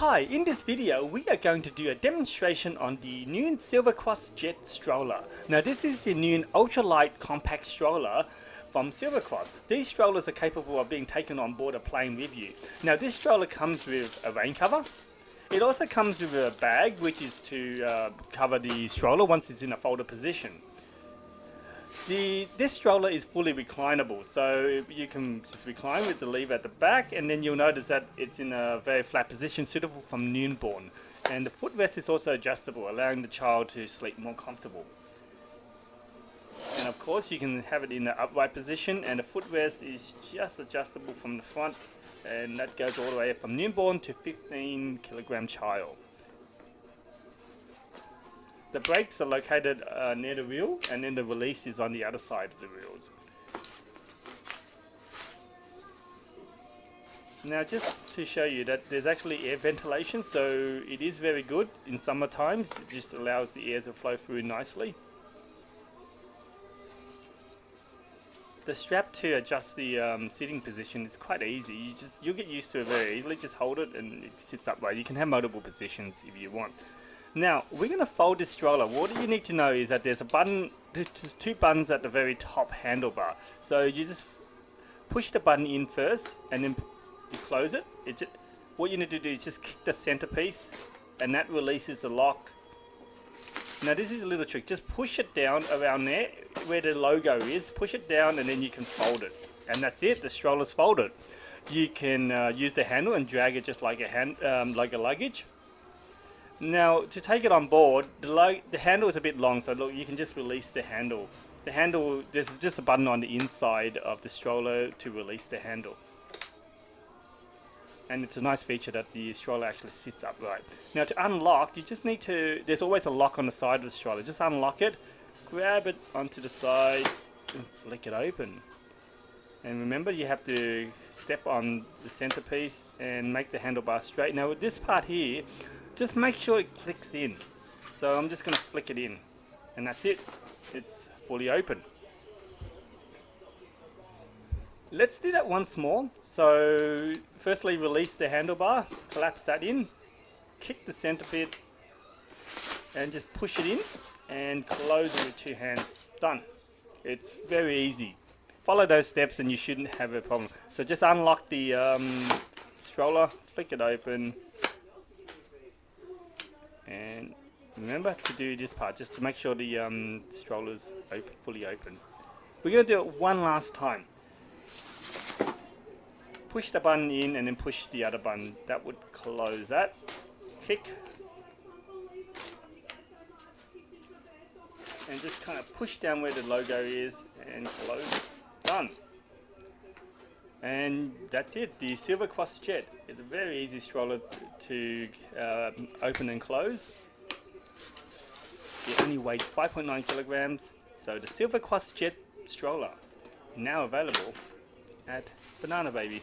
Hi, in this video we are going to do a demonstration on the new Silvercross Jet stroller. Now this is the new ultralight compact stroller from Silvercross. These strollers are capable of being taken on board a plane with you. Now this stroller comes with a rain cover. It also comes with a bag which is to cover the stroller once it's in a folded position. This stroller is fully reclinable, so you can just recline with the lever at the back, and then you'll notice that it's in a very flat position suitable for newborn. And the footrest is also adjustable, allowing the child to sleep more comfortable. And of course you can have it in the upright position, and the footrest is just adjustable from the front, and that goes all the way from newborn to 15-kilogram child. The brakes are located near the wheel, and then the release is on the other side of the wheels. Now just to show you that there's actually air ventilation, so it is very good in summer times. It just allows the air to flow through nicely. The strap to adjust the sitting position is quite easy. You'll get used to it very easily. Just hold it and it sits upright. You can have multiple positions if you want. Now we're going to fold this stroller. What you need to know is that there's two buttons at the very top handlebar. So you just push the button in first, and then you close it. What you need to do is just kick the centerpiece, and that releases the lock. Now this is a little trick. Just push it down around there where the logo is. Push it down, and then you can fold it, and that's it. The stroller's folded. You can use the handle and drag it just like a luggage. Now to take it on board, the handle is a bit long, so look, you can just release the handle. There's just a button on the inside of the stroller to release the handle. And it's a nice feature that the stroller actually sits upright. Now to unlock, you just need to, there's always a lock on the side of the stroller. Just unlock it, grab it onto the side, and flick it open. And remember, you have to step on the centerpiece and make the handlebar straight. Now with this part here, just make sure it clicks in. So I'm just going to flick it in, and that's it. It's fully open. Let's do that once more. So firstly, release the handlebar, collapse that in, kick the centerpiece, and just push it in and close it with two hands. Done. It's very easy. Follow those steps and you shouldn't have a problem. So just unlock the stroller, flick it open, and remember to do this part just to make sure the stroller's fully open. We're going to do it one last time. Push the button in and then push the other button. That would close that. Kick. And just kind of push down where the logo is and close. Done. And that's it. The Silvercross Jet is a very easy stroller to open and close. It only weighs 5.9 kilograms. So the Silvercross Jet stroller, now available at Banana Baby.